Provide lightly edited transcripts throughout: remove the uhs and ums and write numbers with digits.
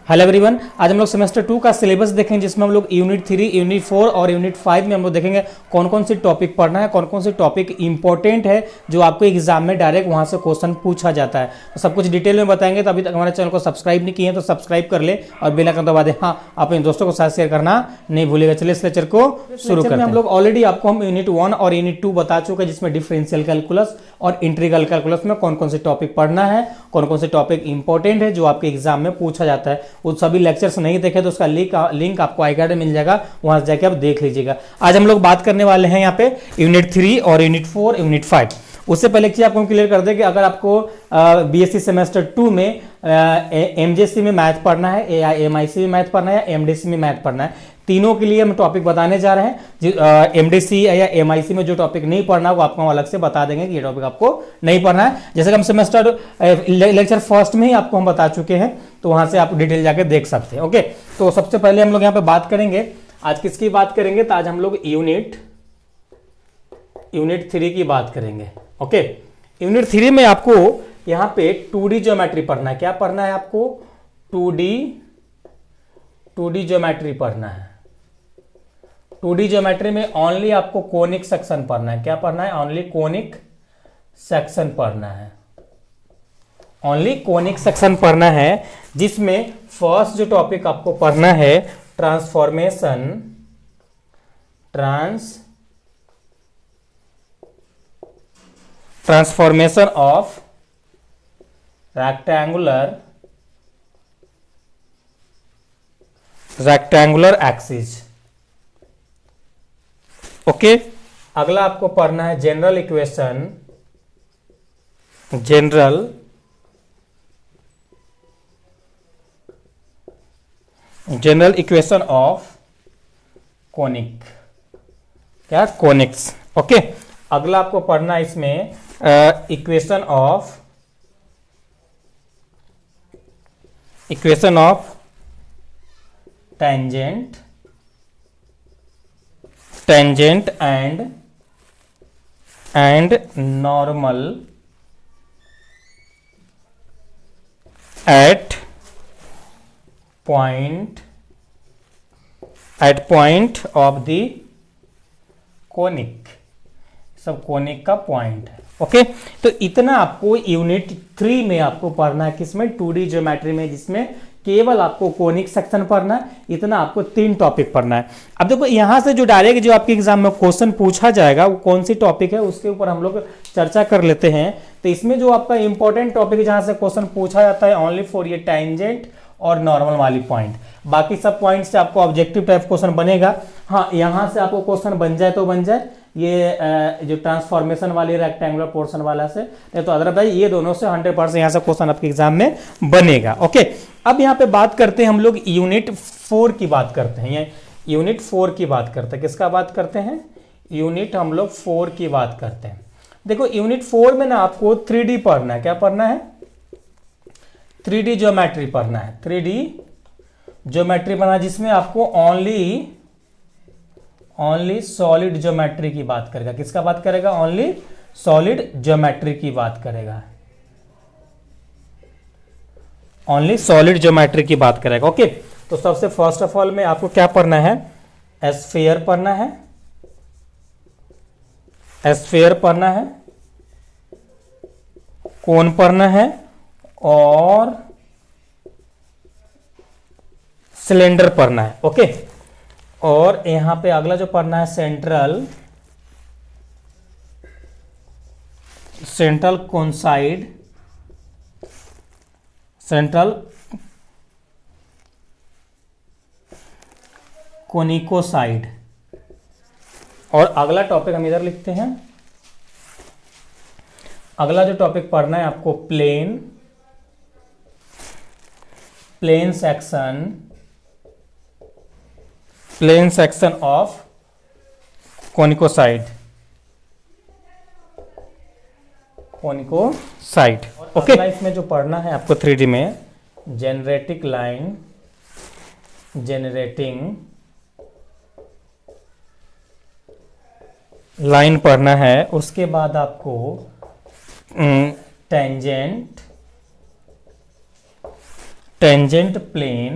Hello everyone, आज हम लोग सेमेस्टर 2 का सिलेबस देखेंगे जिसमें हम लोग यूनिट 3, यूनिट 4 और यूनिट 5 में हम लोग देखेंगे कौन कौन से टॉपिक पढ़ना है, कौन कौन से टॉपिक इंपॉर्टेंट है जो आपको एग्जाम में डायरेक्ट वहां से क्वेश्चन पूछा जाता है। तो सब कुछ डिटेल में बताएंगे। तो अभी तक हमारे चैनल को सब्सक्राइब नहीं किए हैं तो सब्सक्राइब कर ले और बेल आइकन दबा दे। हाँ, अपने दोस्तों के साथ शेयर करना नहीं भूलेगा। चलिए इस लेक्चर को शुरू करते हैं। हम लोग ऑलरेडी आपको हम यूनिट 1 और यूनिट 2 बता चुके हैं जिसमें डिफरेंशियल कैलकुलस और इंटीग्रल कैलकुलस में कौन कौन से टॉपिक पढ़ना है, कौन कौन से टॉपिक इंपॉर्टेंट है जो आपके एग्जाम में पूछा जाता है। वो सभी लेक्चर्स नहीं देखे तो उसका लिंक आपको आई कार्ड में मिल जाएगा, वहां से जाके आप देख लीजिएगा। आज हम लोग बात करने वाले हैं यहाँ पे यूनिट 3 और यूनिट 4, यूनिट 5। उससे पहले एक चीज आपको क्लियर कर दें कि अगर आपको बीएससी सेमेस्टर 2 में एमजेसी में मैथ पढ़ना है या एमआईसी में मैथ पढ़ना है या एमडीसी में मैथ पढ़ना है, तीनों के लिए हम टॉपिक बताने जा रहे हैं। एमडीसी या एमआईसी में जो टॉपिक नहीं पढ़ना वो आपको हम अलग से बता देंगे कि ये टॉपिक आपको नहीं पढ़ना है। जैसे कि हम सेमेस्टर लेक्चर फर्स्ट में ही आपको हम बता चुके हैं, तो वहां से आप डिटेल जाके देख सकते हैं। ओके, तो सबसे पहले हम लोग यहाँ पे बात करेंगे, आज किसकी बात करेंगे, तो आज हम लोग यूनिट 3 की बात करेंगे। ओके, यूनिट 3 में आपको यहाँ पे 2D ज्योमेट्री पढ़ना है। क्या पढ़ना है आपको? 2D ज्योमेट्री पढ़ना है। 2D ज्योमेट्री में ओनली आपको कोनिक सेक्शन पढ़ना है। क्या पढ़ना है? ओनली कोनिक सेक्शन पढ़ना है। ओनली कोनिक सेक्शन पढ़ना है, जिसमें फर्स्ट जो टॉपिक आपको पढ़ना है transformation of rectangular axis. Okay, अगला आपको पढ़ना है जनरल इक्वेशन ऑफ कोनिक। क्या? कोनिक्स। ओके, अगला आपको पढ़ना है इसमें equation of tangent and normal at point of the conic. सब कोनिक का पॉइंट है। ओके, तो इतना आपको यूनिट 3 में आपको पढ़ना है। किसमें? 2D ज्योमेट्री में, जिसमें केवल आपको कोनिक सेक्शन पढ़ना है। इतना आपको 3 टॉपिक पढ़ना है। अब देखो यहां से जो डायरेक्ट जो आपके एग्जाम में क्वेश्चन पूछा जाएगा वो कौन सी टॉपिक है उसके ऊपर हम लोग चर्चा कर लेते हैं। तो इसमें जो आपका इंपॉर्टेंट टॉपिक जहां से क्वेश्चन पूछा जाता है ओनली फॉर ये टेंजेंट और नॉर्मल वाली पॉइंट। बाकी सब पॉइंट से आपको ऑब्जेक्टिव टाइप क्वेश्चन बनेगा। हाँ, यहां से आपको क्वेश्चन बन जाए तो बन जाए, ये जो ट्रांसफॉर्मेशन वाली रेक्टेंगुलर पोर्शन वाला से, नहीं तो अदरवाइज ये दोनों से 100% यहां से क्वेश्चन आपके एग्जाम में बनेगा। ओके, अब यहां पे बात करते हैं हम लोग यूनिट 4 की बात करते हैं। यूनिट 4 की बात करते हैं। किसका बात करते हैं? यूनिट हम लोग 4 की बात करते हैं। देखो यूनिट 4 में ना आपको 3D पढ़ना है। क्या पढ़ना है? 3D ज्योमेट्री पढ़ना है। 3D ज्योमेट्री पढ़ना, जिसमें आपको ओनली सॉलिड ज्योमेट्री की बात करेगा। किसका बात करेगा? ओनली सॉलिड ज्योमेट्री की बात करेगा। ओनली सॉलिड ज्योमेट्री की बात करेगा। ओके, तो सबसे फर्स्ट ऑफ ऑल में आपको क्या पढ़ना है? स्फीयर पढ़ना है। स्फीयर पढ़ना है, कोन पढ़ना है और सिलेंडर पढ़ना है। ओके, और यहां पे अगला जो पढ़ना है सेंट्रल कोनिकोसाइड। और अगला टॉपिक हम इधर लिखते हैं। अगला जो टॉपिक पढ़ना है आपको प्लेन सेक्शन ऑफ कोनिकोसाइड। ओके, इसमें जो पढ़ना है आपको 3D में जेनरेटिंग लाइन पढ़ना है। उसके बाद आपको tangent plane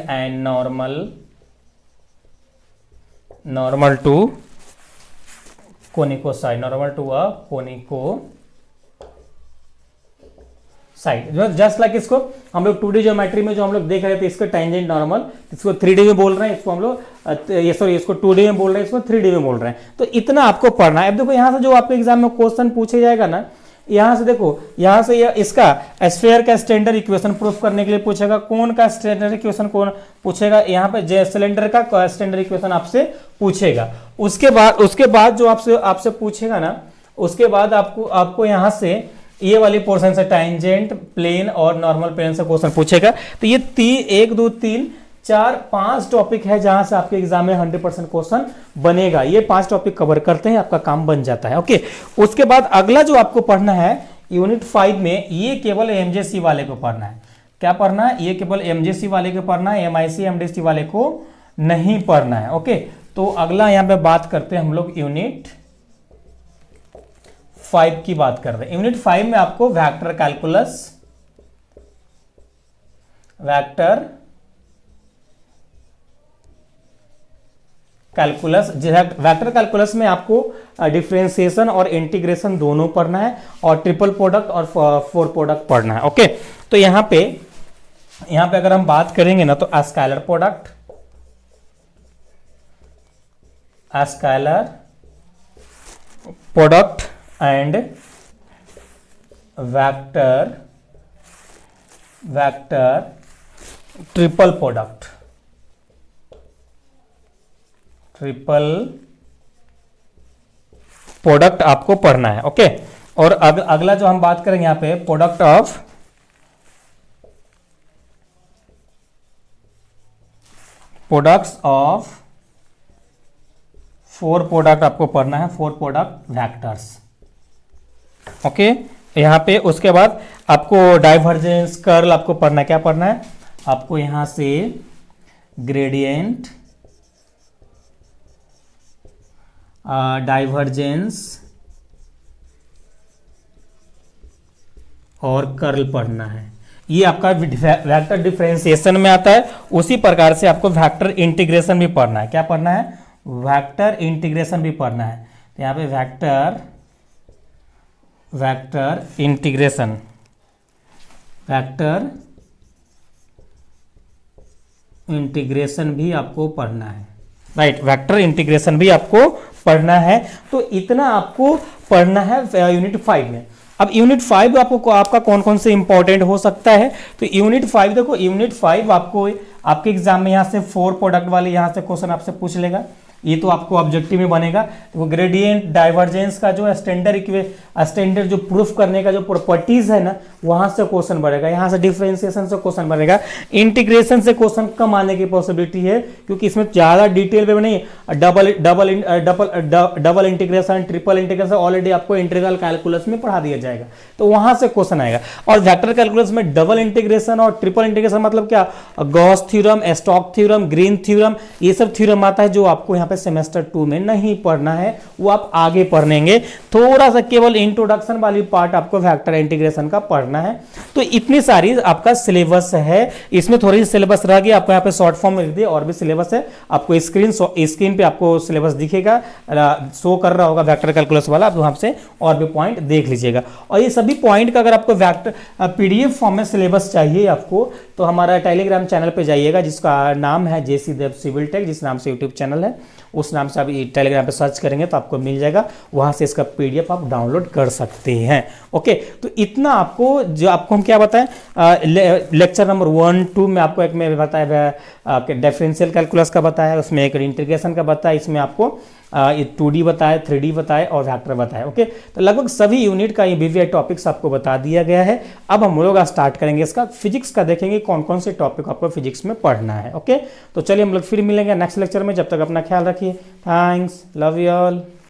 and normal to conicoid, normal to a conicoid. Just like इसको हम लोग 2D ज्योमेट्री में जो हम लोग देख रहे थे, इसको टेंजेंट नॉर्मल, इसको 3D में बोल रहे हैं, इसको हम लोग इसको 2D में बोल रहे हैं, इसको 3D में बोल रहे हैं। तो इतना आपको पढ़ना है। अब देखो यहाँ से जो आपके एग्जाम में क्वेश्चन पूछे जाएगा ना, यहाँ से देखो, यहाँ से इसका स्फीयर का स्टैंडर्ड इक्वेशन प्रूफ करने के लिए पूछेगा। कौन का स्टैंडर्ड इक्वेशन कौन पूछेगा? यहाँ पे सिलेंडर का स्टैंडर्ड इक्वेशन आपसे पूछेगा। उसके बाद जो आपसे पूछेगा ना, उसके बाद आपको यहाँ से ये वाली पोर्शन से टेंजेंट प्लेन और नॉर्मल प्लेन से क्वेश्चन पूछेगा। तो ये 1 2 3 4 5 टॉपिक है जहां से आपके एग्जाम में 100% क्वेश्चन बनेगा। ये 5 टॉपिक कवर करते हैं, आपका काम बन जाता है। ओके, उसके बाद अगला जो आपको पढ़ना है यूनिट 5 में, ये केवल एमजेसी वाले को पढ़ना है। क्या पढ़ना है? ये केवल एमजेसी वाले को पढ़ना है, एमआईसी एमडीसी वाले को नहीं पढ़ना है। ओके, तो अगला यहां पे बात करते हैं हम लोग यूनिट 5 की बात कर रहे हैं। यूनिट 5 में आपको वेक्टर कैलकुलस में आपको डिफरेंशिएशन और इंटीग्रेशन दोनों पढ़ना है, और ट्रिपल प्रोडक्ट और 4 प्रोडक्ट पढ़ना है। ओके, तो यहां पे अगर हम बात करेंगे ना, तो scalar product and vector triple product आपको पढ़ना है। ओके, और अगला जो हम बात करेंगे यहां पे प्रोडक्ट्स ऑफ 4 प्रोडक्ट आपको पढ़ना है, 4 प्रोडक्ट वेक्टर्स। ओके, यहां पे उसके बाद आपको डाइवर्जेंस कर्ल आपको पढ़ना है। क्या पढ़ना है आपको? यहां से ग्रेडियंट, डाइवर्जेंस और कर्ल पढ़ना है। ये आपका वेक्टर डिफरेंशिएशन में आता है। उसी प्रकार से आपको वेक्टर इंटीग्रेशन भी पढ़ना है। क्या पढ़ना है? वेक्टर इंटीग्रेशन भी पढ़ना है। तो यहां पे वेक्टर इंटीग्रेशन भी आपको पढ़ना है। राइट, वेक्टर इंटीग्रेशन भी आपको पढ़ना है। तो इतना आपको पढ़ना है यूनिट 5 में। अब यूनिट 5 आपका कौन कौन से इंपॉर्टेंट हो सकता है? तो यूनिट 5 देखो, यूनिट 5 आपको आपके एग्जाम में यहाँ से 4 प्रोडक्ट वाले यहाँ से क्वेश्चन आपसे पूछ लेगा। ये तो आपको ऑब्जेक्टिव में बनेगा। तो ग्रेडियंट डाइवर्जेंस का जो स्टैंडर्ड जो प्रूफ करने का जो प्रॉपर्टीज है ना, वहां से क्वेश्चन बनेगा। यहाँ से डिफरेंशिएशन से क्वेश्चन बनेगा। इंटीग्रेशन से क्वेश्चन कम आने की पॉसिबिलिटी है, क्योंकि इसमें ज्यादा डिटेल में नहीं। Double integration, triple integration already आपको इंटीग्रल कैलकुलस में पढ़ा दिया जाएगा, तो वहां से क्वेश्चन आएगा। और वेक्टर कैलकुलस में डबल इंटीग्रेशन और ट्रिपल इंटीग्रेशन मतलब क्या? Gauss theorem, Stokes theorem, green theorem, ये सब थ्योरम आता है जो आपको यहाँ पे सेमेस्टर 2 में नहीं पढ़ना है, वो आप आगे पढ़ेंगे। थोड़ा सा केवल इंट्रोडक्शन वाली पार्ट आपको वेक्टर इंटीग्रेशन का पढ़ना है। तो इतनी सारी आपका सिलेबस है। इसमें थोड़ी सिलेबस रह गई, आपको यहाँ पे शॉर्ट फॉर्म में लिख दिया, और भी सिलेबस है। आपको स्क्रीन पे आपको सिलेबस दिखेगा, शो कर रहा होगा वेक्टर कैलकुलस वाला, आप वहां से और भी पॉइंट देख लीजिएगा। और ये सभी पॉइंट का अगर आपको वेक्टर पीडीएफ फॉर्म में सिलेबस चाहिए आपको, तो हमारा टेलीग्राम चैनल पे जाइएगा, जिसका नाम है जेसी देव सिविल टेक, जिस नाम से यूट्यूब चैनल है, उस नाम से आप टेलीग्राम पे सर्च करेंगे तो आपको मिल जाएगा। वहां से इसका पीडीएफ आप डाउनलोड कर सकते हैं। ओके, तो इतना आपको जो आपको हम क्या बताएं, लेक्चर नंबर 1 2 में आपको एक में बताया डिफरेंशियल कैलकुलस का बताया, उसमें एक इंटीग्रेशन का बताया, इसमें आपको 2D बताया, 3D बताया और वेक्टर बताया। ओके, तो लगभग सभी यूनिट का ये बीवीआई टॉपिक्स आपको बता दिया गया है। अब हम लोग स्टार्ट करेंगे इसका फिजिक्स का, देखेंगे कौन कौन से टॉपिक आपको फिजिक्स में पढ़ना है। ओके, तो चलिए हम लोग फिर मिलेंगे नेक्स्ट लेक्चर में। जब तक अपना ख्याल रखिए। Thanks, love you all.